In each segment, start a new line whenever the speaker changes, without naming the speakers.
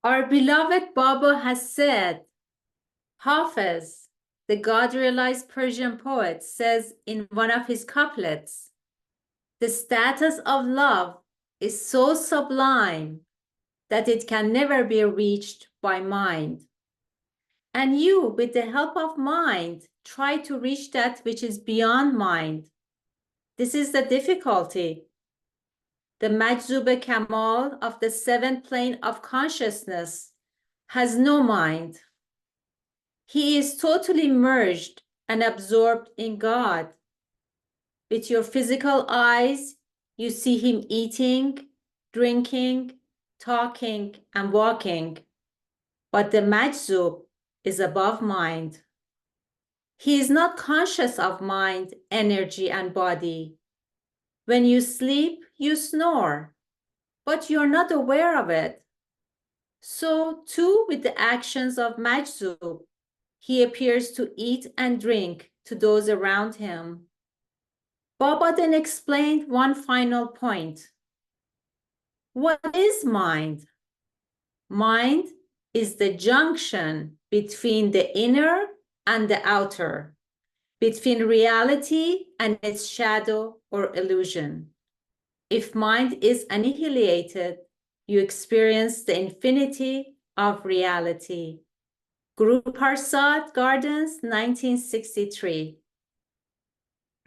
Our beloved Baba has said, Hafez, the God-realized Persian poet, says in one of his couplets, the status of love is so sublime that it can never be reached by mind. And you, with the help of mind, try to reach that which is beyond mind. This is the difficulty. The Majzub Kamal of the seventh plane of consciousness has no mind. He is totally merged and absorbed in God. With your physical eyes, you see him eating, drinking, talking, and walking. But the Majzub is above mind. He is not conscious of mind, energy, and body. When you sleep, you snore, but you're not aware of it. So too with the actions of Majzub, he appears to eat and drink to those around him. Baba then explained one final point. What is mind? Mind is the junction between the inner and the outer, between reality and its shadow or illusion. If mind is annihilated, you experience the infinity of reality. Guru Parsad Gardens, 1963.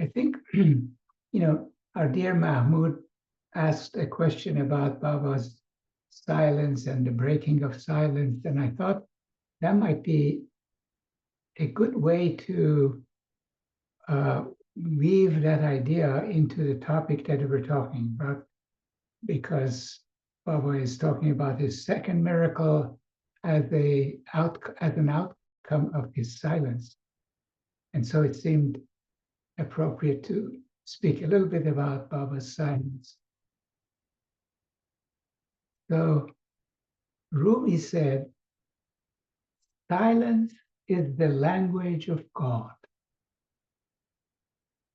I think, our dear Mahmoud asked a question about Baba's silence and the breaking of silence, and I thought that might be a good way to weave that idea into the topic that we're talking about, because Baba is talking about his second miracle as an outcome of his silence. And so it seemed appropriate to speak a little bit about Baba's silence. So Rumi said, silence is the language of God.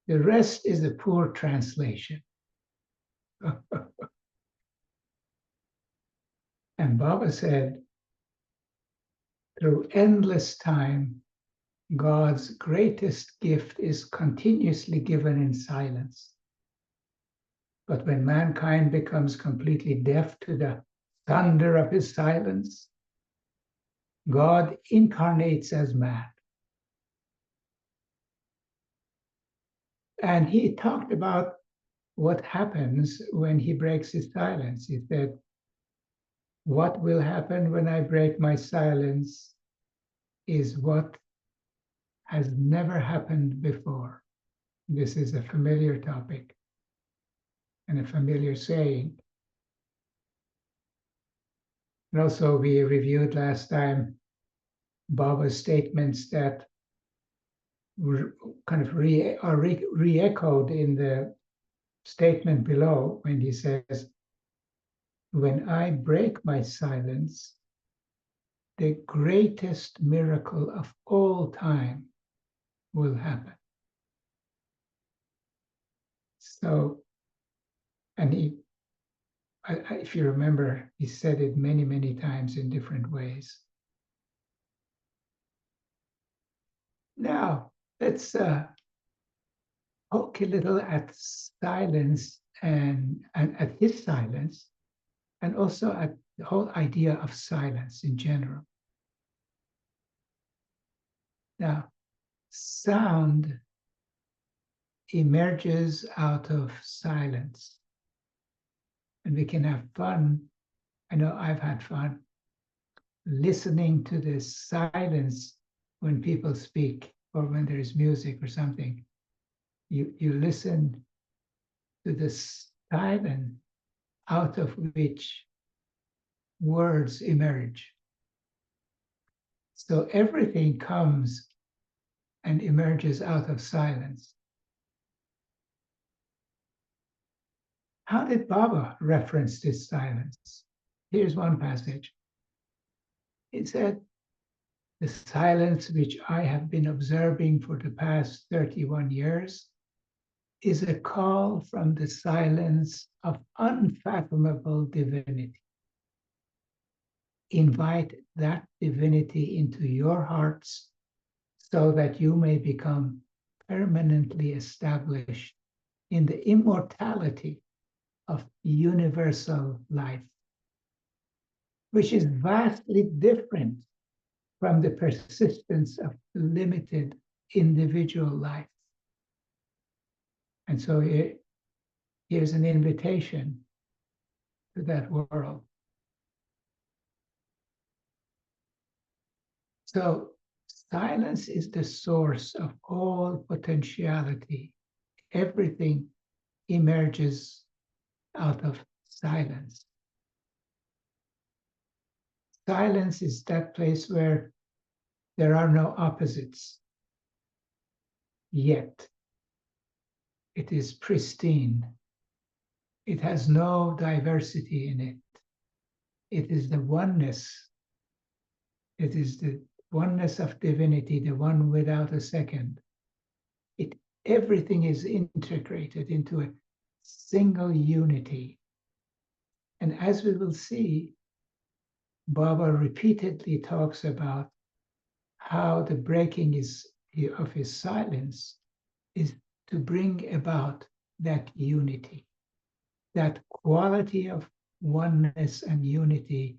The rest is a poor translation. And Baba said, through endless time, God's greatest gift is continuously given in silence. But when mankind becomes completely deaf to the thunder of his silence, God incarnates as man. And he talked about what happens when he breaks his silence. He said, what will happen when I break my silence is what has never happened before. This is a familiar topic and a familiar saying. And also we reviewed last time Baba's statements that were kind of re-echoed in the statement below when he says, when I break my silence, the greatest miracle of all time will happen. So, and if you remember, he said it many, many times in different ways. Now, let's poke a little at silence and at his silence, and also at the whole idea of silence in general. Now, sound emerges out of silence, and we can have fun. I know I've had fun listening to the silence when people speak or when there is music or something. You listen to the silence out of which words emerge. So everything comes and emerges out of silence. How did Baba reference this silence? Here's one passage. It said, the silence which I have been observing for the past 31 years is a call from the silence of unfathomable divinity. invite that divinity into your hearts so that you may become permanently established in the immortality of universal life, which is vastly different from the persistence of limited individual life. And so here's an invitation to that world. So silence is the source of all potentiality. Everything emerges out of silence. Silence is that place where there are no opposites, yet it is pristine. It has no diversity in it. It is the oneness. It is the oneness of divinity, the one without a second. Everything is integrated into a single unity. And as we will see, Baba repeatedly talks about how the breaking of his silence is to bring about that unity, that quality of oneness and unity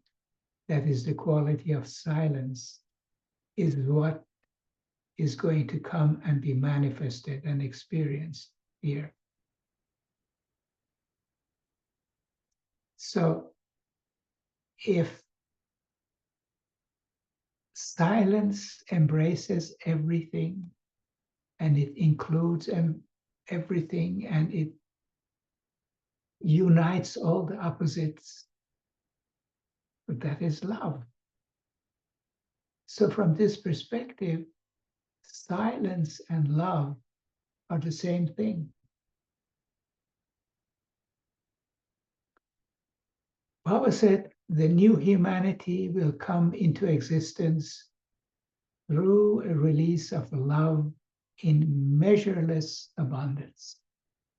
that is the quality of silence is what is going to come and be manifested and experienced here. So if silence embraces everything and it includes everything and it unites all the opposites, but that is love. So from this perspective, silence and love are the same thing. Baba said the new humanity will come into existence through a release of love in measureless abundance.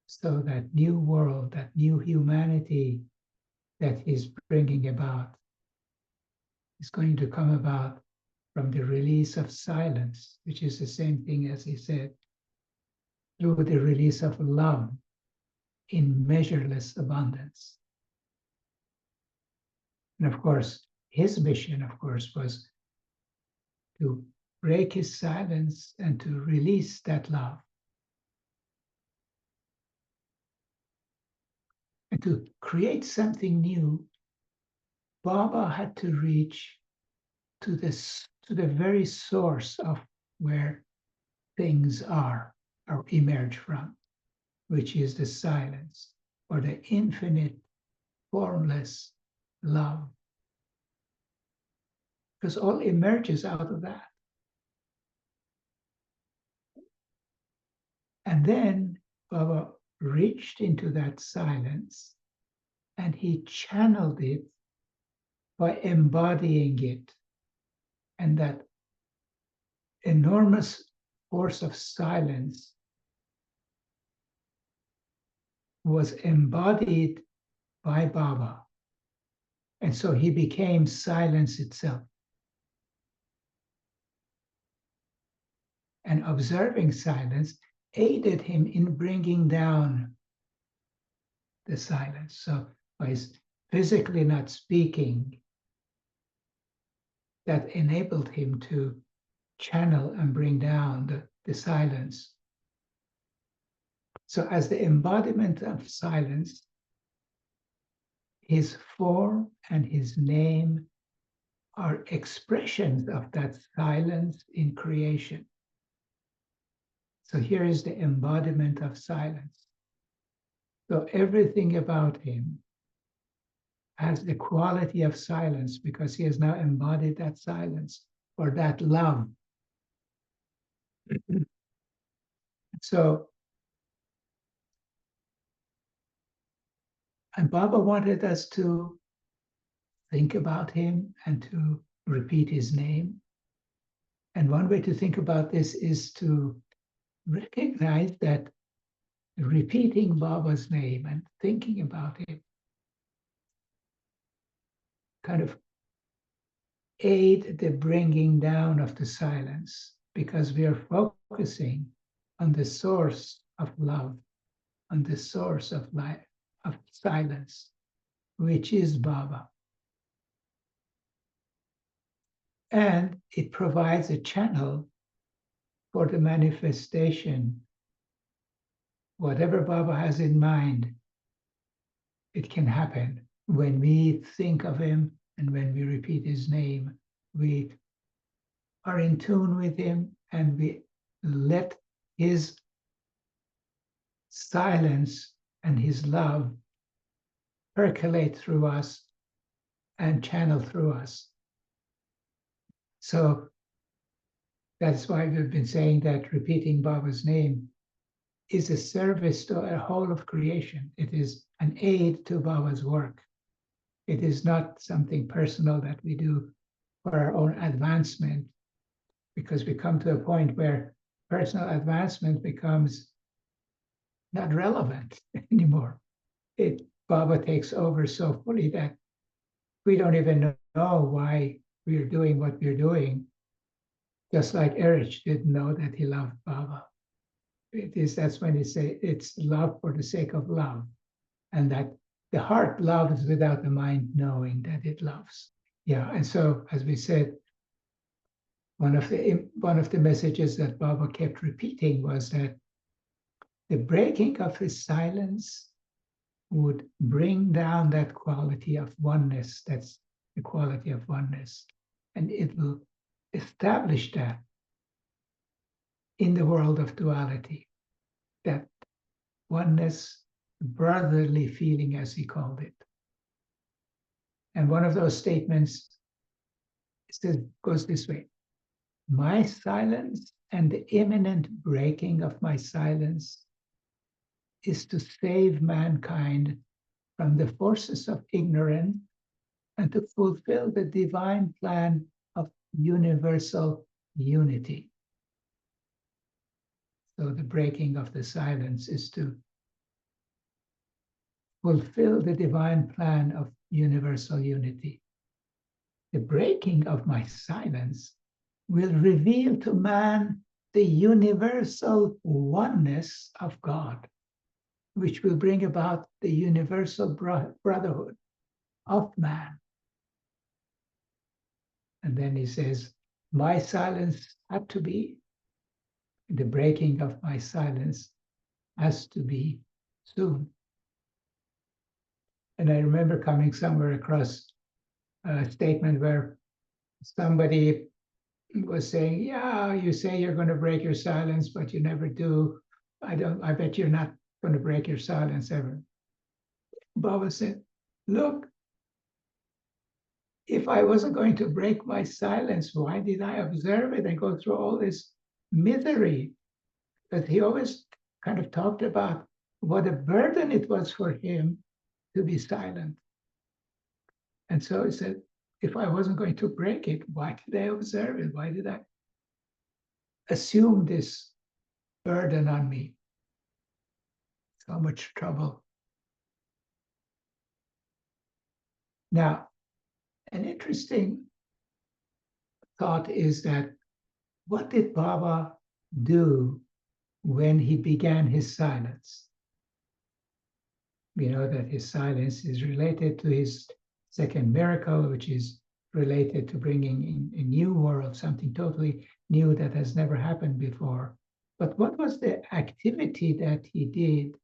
So that new world, that new humanity that he's bringing about is going to come about from the release of silence, which is the same thing as he said, through the release of love in measureless abundance. And of course, his mission, of course, was to break his silence and to release that love. And to create something new, Baba had to reach to the very source of where things are or emerge from, which is the silence or the infinite, formless love. Because all emerges out of that. And then Baba reached into that silence and he channeled it by embodying it. And that enormous force of silence was embodied by Baba. And so he became silence itself. And observing silence aided him in bringing down the silence. So by his physically not speaking, that enabled him to channel and bring down the silence. So as the embodiment of silence, his form and his name are expressions of that silence in creation. So here is the embodiment of silence. So everything about him has the quality of silence because he has now embodied that silence or that love. So, and Baba wanted us to think about him and to repeat his name. And one way to think about this is to recognize that repeating Baba's name and thinking about him kind of aid the bringing down of the silence, because we are focusing on the source of love, on the source of life, of silence, which is Baba. And it provides a channel for the manifestation. Whatever Baba has in mind, it can happen. When we think of him and when we repeat his name, we are in tune with him and we let his silence and his love percolate through us and channel through us. So that's why we've been saying that repeating Baba's name is a service to a whole of creation. It is an aid to Baba's work. It is not something personal that we do for our own advancement, because we come to a point where personal advancement becomes not relevant anymore. Baba takes over so fully that we don't even know why we're doing what we're doing. Just like Erich didn't know that he loved Baba. That's when he say it's love for the sake of love, and that the heart loves without the mind knowing that it loves. Yeah, and so as we said, one of the messages that Baba kept repeating was that the breaking of his silence would bring down that quality of oneness. That's the quality of oneness. And it will establish that in the world of duality, that oneness, brotherly feeling, as he called it. And one of those statements goes this way: my silence and the imminent breaking of my silence is to save mankind from the forces of ignorance and to fulfill the divine plan of universal unity. So the breaking of the silence is to fulfill the divine plan of universal unity. The breaking of my silence will reveal to man the universal oneness of God, which will bring about the universal brotherhood of man. And then he says, my silence had to be, the breaking of my silence has to be soon. And I remember coming somewhere across a statement where somebody was saying, yeah, you say you're going to break your silence, but you never do. I bet you're not going to break your silence ever. Baba said, look, if I wasn't going to break my silence, why did I observe it and go through all this misery? But he always kind of talked about what a burden it was for him to be silent. And so he said, if I wasn't going to break it, why did I observe it? Why did I assume this burden on me? So much trouble. Now, an interesting thought is that what did Baba do when he began his silence? We know that his silence is related to his second miracle, which is related to bringing in a new world, something totally new that has never happened before. But what was the activity that he did,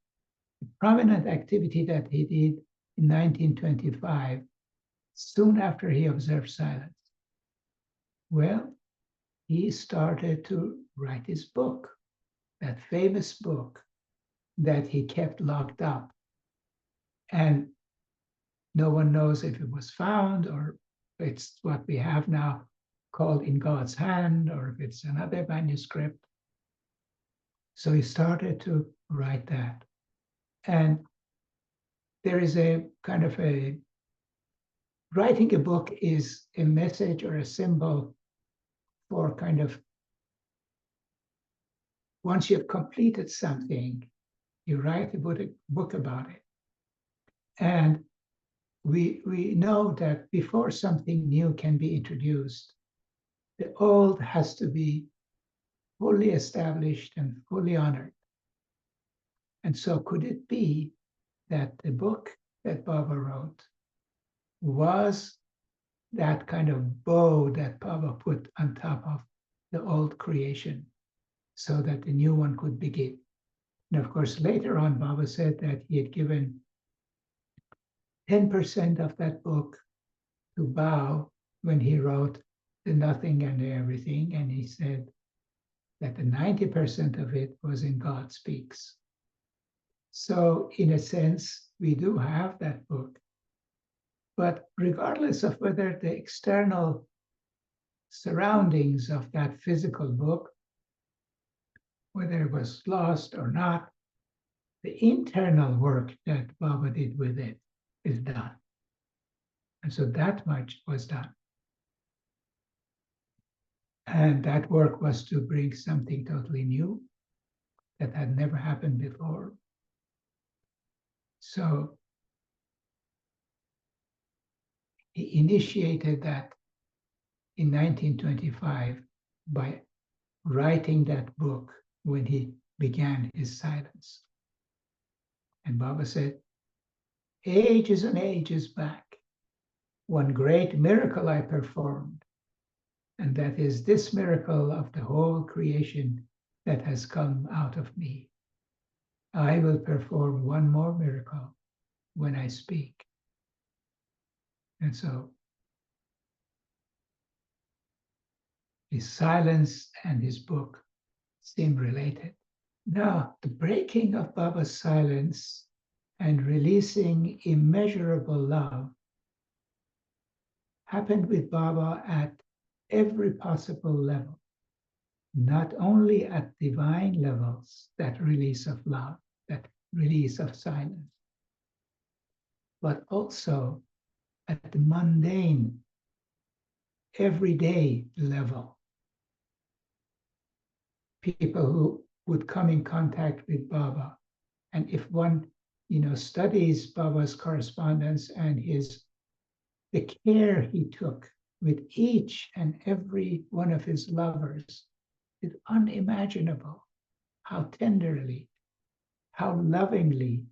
the prominent activity that he did in 1925, soon after he observed silence? Well, he started to write his book, that famous book that he kept locked up. And no one knows if it was found or it's what we have now called In God's Hand, or if it's another manuscript. So he started to write that. And there is a kind of writing a book is a message or a symbol for kind of, once you've completed something, you write a book about it. And we know that before something new can be introduced, the old has to be fully established and fully honored. And so could it be that the book that Baba wrote was that kind of bow that Baba put on top of the old creation so that the new one could begin? And of course, later on, Baba said that he had given 10% of that book to Bao when he wrote The Nothing and the Everything. And he said that the 90% of it was in God Speaks. So in a sense, we do have that book. But regardless of whether the external surroundings of that physical book, whether it was lost or not, the internal work that Baba did with it is done. And so that much was done. And that work was to bring something totally new that had never happened before. So he initiated that in 1925 by writing that book when he began his silence. And Baba said, ages and ages back, one great miracle I performed, and that is this miracle of the whole creation that has come out of me. I will perform one more miracle when I speak. And so his silence and his book seem related. Now, the breaking of Baba's silence and releasing immeasurable love happened with Baba at every possible level, not only at divine levels, that release of love, that release of silence, but also at the mundane, everyday level. People who would come in contact with Baba. And if one, studies Baba's correspondence and the care he took with each and every one of his lovers, it's unimaginable how tenderly, how lovingly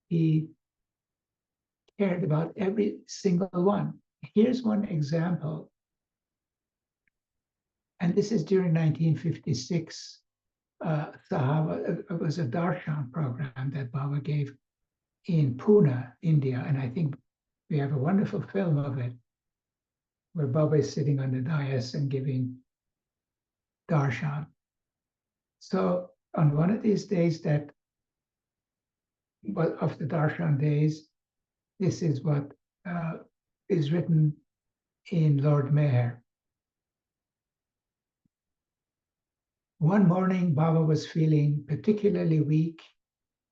he cared about every single one. Here's one example. And this is during 1956. Sahaba, it was a darshan program that Baba gave in Pune, India. And I think we have a wonderful film of it where Baba is sitting on the dais and giving darshan. So on one of these days of the darshan days, this is what is written in Lord Meher. One morning, Baba was feeling particularly weak,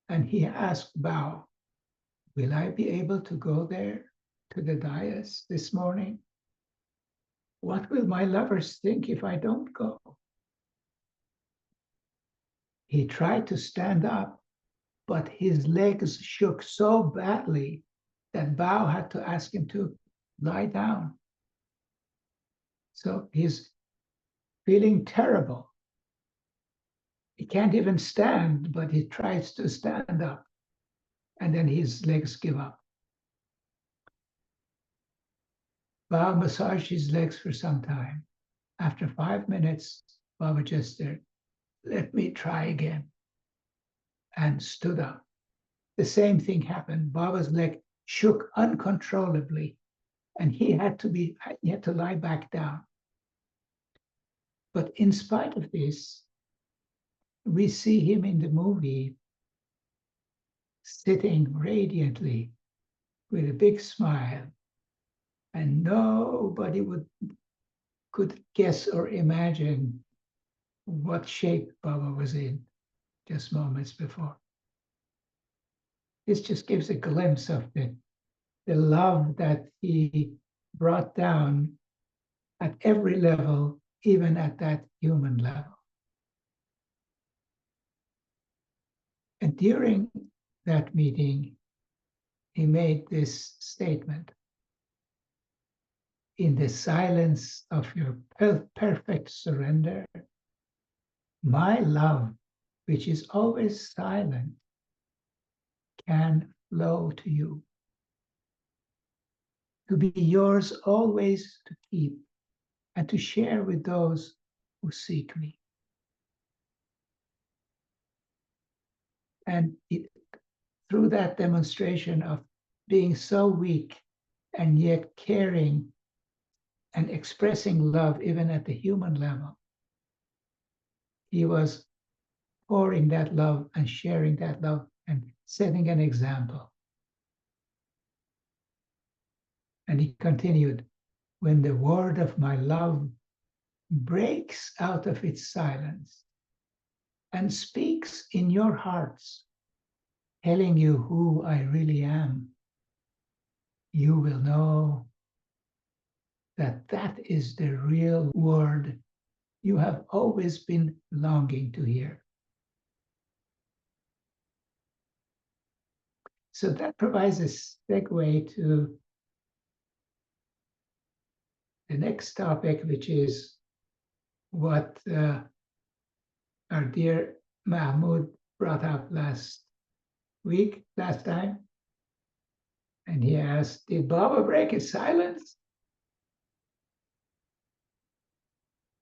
and he asked Bao, will I be able to go there to the dais this morning? What will my lovers think if I don't go? He tried to stand up, but his legs shook so badly that Bao had to ask him to lie down. So he's feeling terrible. He can't even stand, but he tries to stand up, and then his legs give up. Baba massaged his legs for some time. After 5 minutes, Baba just said, let me try again, and stood up. The same thing happened. Baba's leg shook uncontrollably, and he had to lie back down. But in spite of this, we see him in the movie sitting radiantly with a big smile, and nobody could guess or imagine what shape Baba was in just moments before. This just gives a glimpse of the love that he brought down at every level, even at that human level. And during that meeting, he made this statement: in the silence of your perfect surrender, my love, which is always silent, can flow to you, to be yours always to keep and to share with those who seek me. And through that demonstration of being so weak and yet caring and expressing love even at the human level, he was pouring that love and sharing that love and setting an example. And he continued, when the word of my love breaks out of its silence and speaks in your hearts, telling you who I really am, you will know that that is the real word you have always been longing to hear. So that provides a segue to the next topic, which is what our dear Mahmoud brought up last time. And he asked, did Baba break his silence?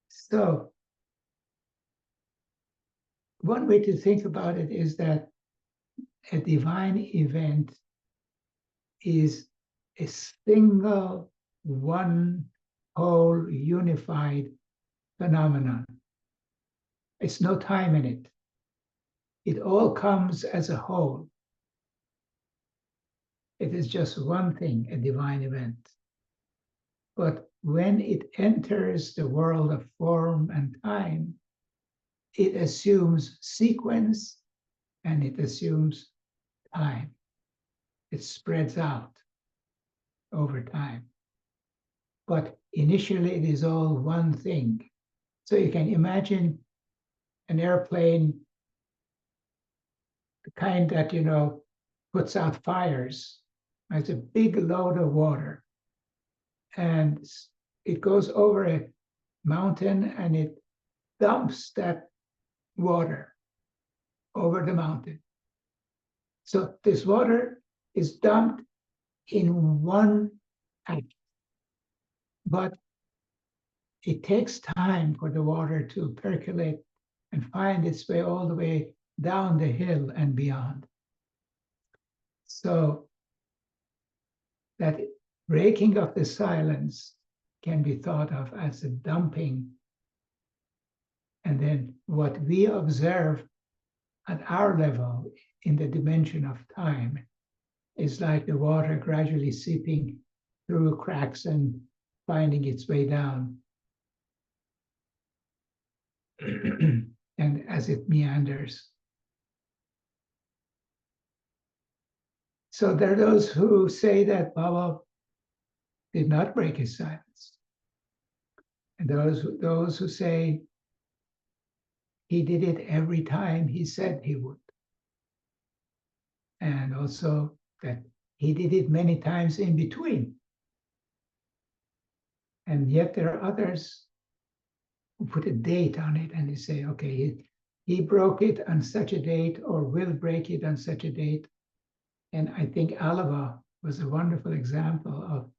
So one way to think about it is that a divine event is a single, one, whole, unified phenomenon. It's no time in it. It all comes as a whole. It is just one thing, a divine event. But when it enters the world of form and time, it assumes sequence and it assumes time. It spreads out over time. But initially, it is all one thing. So you can imagine an airplane, the kind that, puts out fires. It's a big load of water. And it goes over a mountain and it dumps that water over the mountain. So this water is dumped in one act, but it takes time for the water to percolate and find its way all the way down the hill and beyond. So that breaking of the silence can be thought of as a dumping. And then what we observe at our level in the dimension of time is like the water gradually seeping through cracks and finding its way down. And as it meanders. So there are those who say that Baba did not break his silence. And those who say he did it every time he said he would. And also that he did it many times in between. And yet there are others who put a date on it and they say, okay, he broke it on such a date or will break it on such a date. And I think Alava was a wonderful example of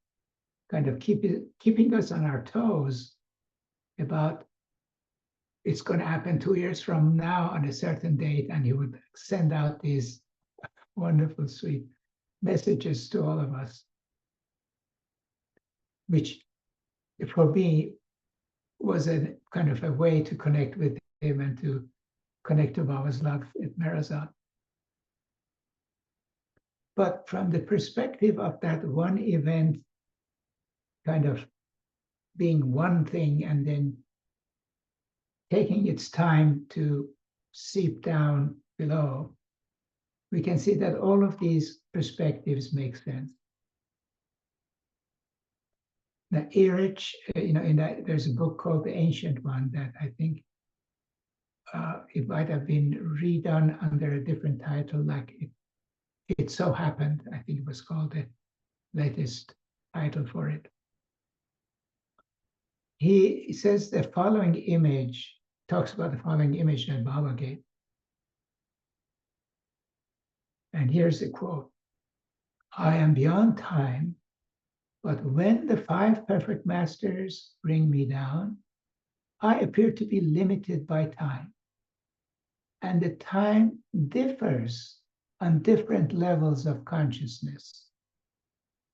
kind of keeping us on our toes about it's going to happen 2 years from now on a certain date, and he would send out these wonderful, sweet messages to all of us, which for me was a kind of a way to connect with him and to connect to Baba's love at Mehersad. But from the perspective of that one event kind of being one thing and then taking its time to seep down below, we can see that all of these perspectives make sense. Now, Erich, in that there's a book called The Ancient One that I think it might have been redone under a different title, like It So Happened, I think it was called, the latest title for it. He says the following image, talks about the following image that Baba gave. And here's the quote: "I am beyond time, but when the five perfect masters bring me down, I appear to be limited by time. And the time differs on different levels of consciousness.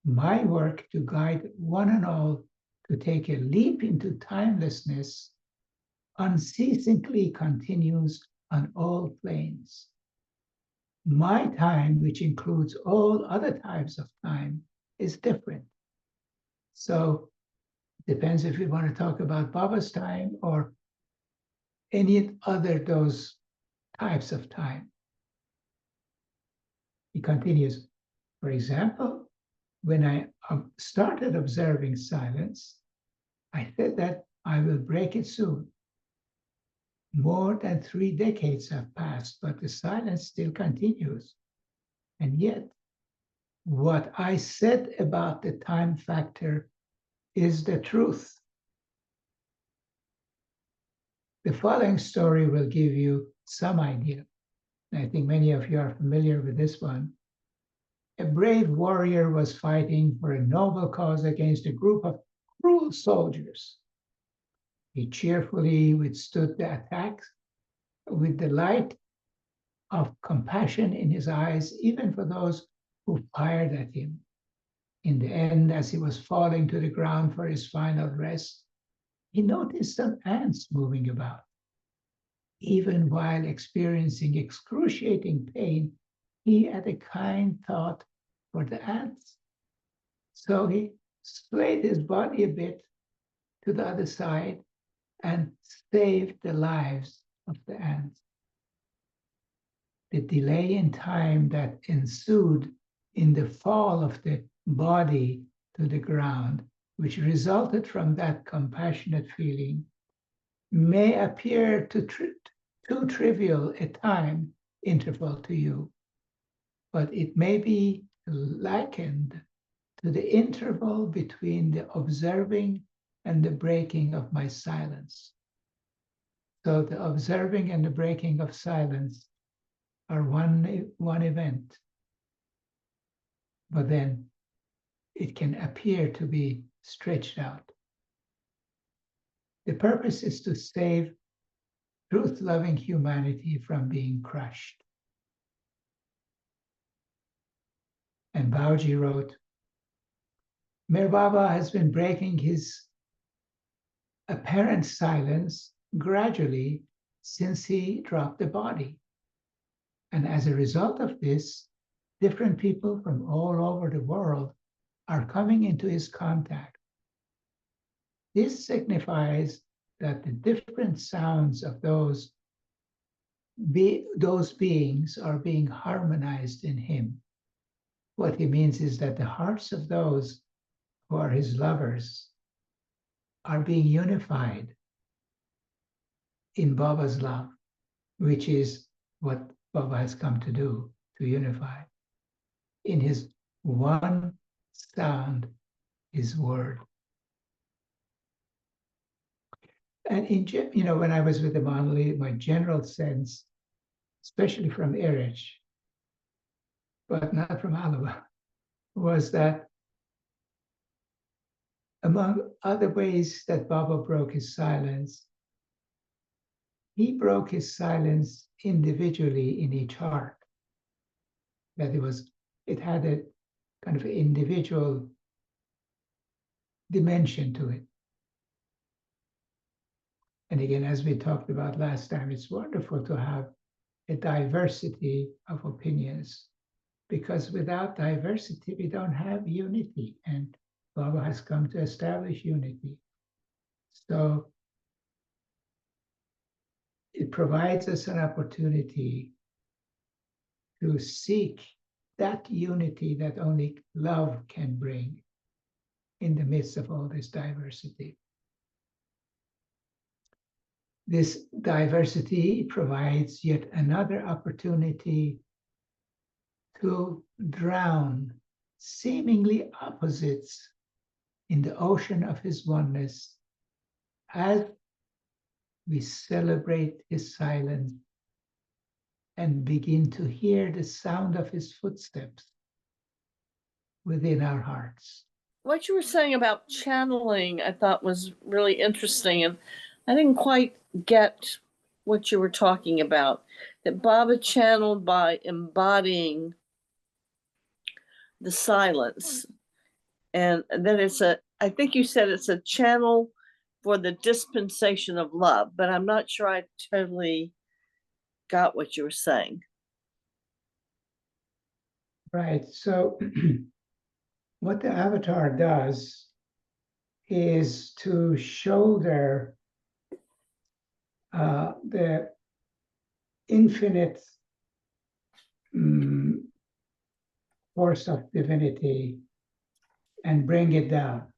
My work to guide one and all to take a leap into timelessness unceasingly continues on all planes. My time, which includes all other types of time, is different." So it depends if you want to talk about Baba's time or any other those types of time. He continues, "For example, when I started observing silence, I said that I will break it soon. More than 3 decades have passed, but the silence still continues. And yet, what I said about the time factor is the truth." The following story will give you some idea. I think many of you are familiar with this one. A brave warrior was fighting for a noble cause against a group of cruel soldiers. He cheerfully withstood the attacks with the light of compassion in his eyes, even for those who fired at him. In the end, as he was falling to the ground for his final rest, he noticed some ants moving about. Even while experiencing excruciating pain, he had a kind thought for the ants. So he swayed his body a bit to the other side and saved the lives of the ants. The delay in time that ensued in the fall of the body to the ground, which resulted from that compassionate feeling, may appear too trivial a time interval to you, but it may be likened to the interval between the observing and the breaking of my silence. So the observing and the breaking of silence are one event, but then it can appear to be stretched out. The purpose is to save truth-loving humanity from being crushed. And Bauji wrote, "Meher Baba has been breaking his apparent silence gradually since he dropped the body. And as a result of this, different people from all over the world are coming into his contact. This signifies that the different sounds of those beings are being harmonized in him. What he means is that the hearts of those who are his lovers are being unified in Baba's love, which is what Baba has come to do, to unify. In his one sound, his word." And when I was with the Manali, my general sense, especially from Erich, but not from Alaba, was that among other ways that Baba broke his silence, he broke his silence individually in each heart. That it had a kind of individual dimension to it. And again, as we talked about last time, it's wonderful to have a diversity of opinions, because without diversity, we don't have unity. And Baba has come to establish unity. So it provides us an opportunity to seek that unity that only love can bring in the midst of all this diversity. This diversity provides yet another opportunity to drown seemingly opposites in the ocean of his oneness as we celebrate his silence and begin to hear the sound of his footsteps within our hearts.
What you were saying about channeling, I thought was really interesting, and I didn't quite get what you were talking about. That Baba channeled by embodying the silence, and then I think you said it's a channel for the dispensation of love, but I'm not sure I totally got what you were saying.
Right. So what the avatar does is to show the infinite force of divinity and bring it down.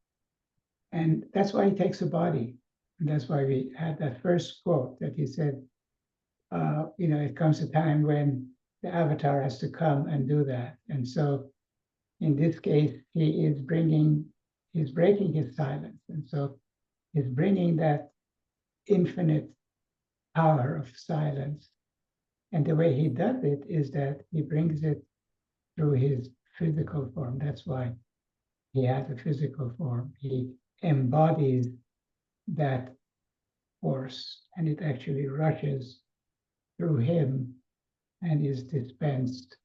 And that's why he takes a body. And that's why we had that first quote that he said, it comes a time when the avatar has to come and do that. And so in this case, he's breaking his silence. And so he's bringing that infinite power of silence. And the way he does it is that he brings it through his physical form. That's why he has a physical form. He embodies that force, and it actually rushes through him and is dispensed.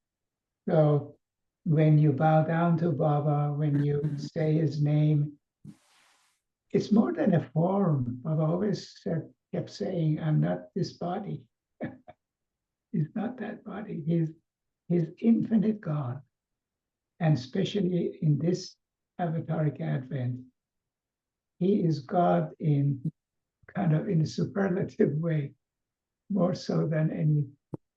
So when you bow down to Baba, when you say his name, it's more than a form. Baba always kept saying, I'm not this body. He's not that body. He's infinite God. And especially in this avataric advent, he is God in a superlative way, more so than any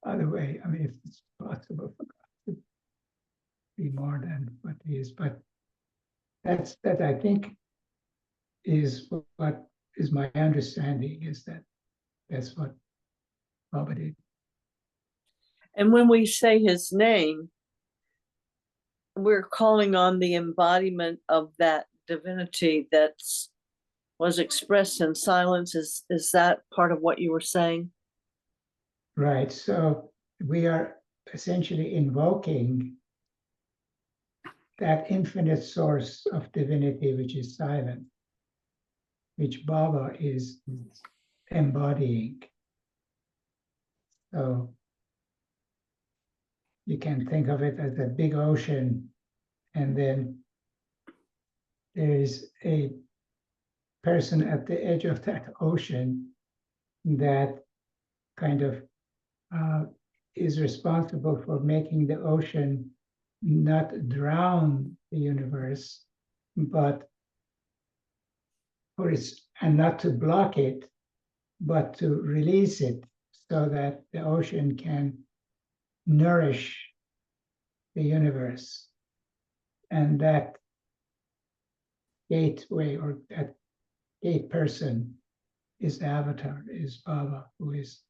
other way. I mean, if it's possible for God to be more than what he is, but that I think is what is my understanding, is that that's what Baba did.
And when we say his name, we're calling on the embodiment of that divinity that was expressed in silence. Is that part of what you were saying?
Right. So we are essentially invoking that infinite source of divinity, which is silent, which Baba is embodying. So you can think of it as a big ocean, and then there is a person at the edge of that ocean that kind of is responsible for making the ocean not drown the universe, but not to block it, but to release it so that the ocean can nourish the universe. And that gateway, or that gate person, is the avatar, is Baba, who is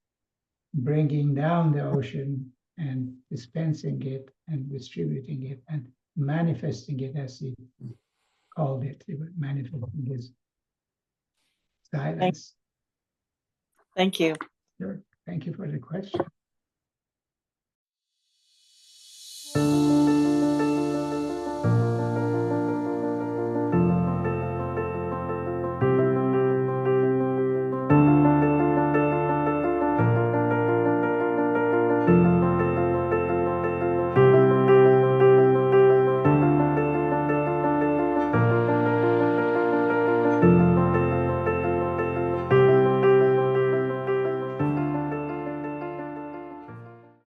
bringing down the ocean and dispensing it and distributing it and manifesting it, as he called it. He was manifesting his silence.
Thank you.
Sure. Thank you for the question.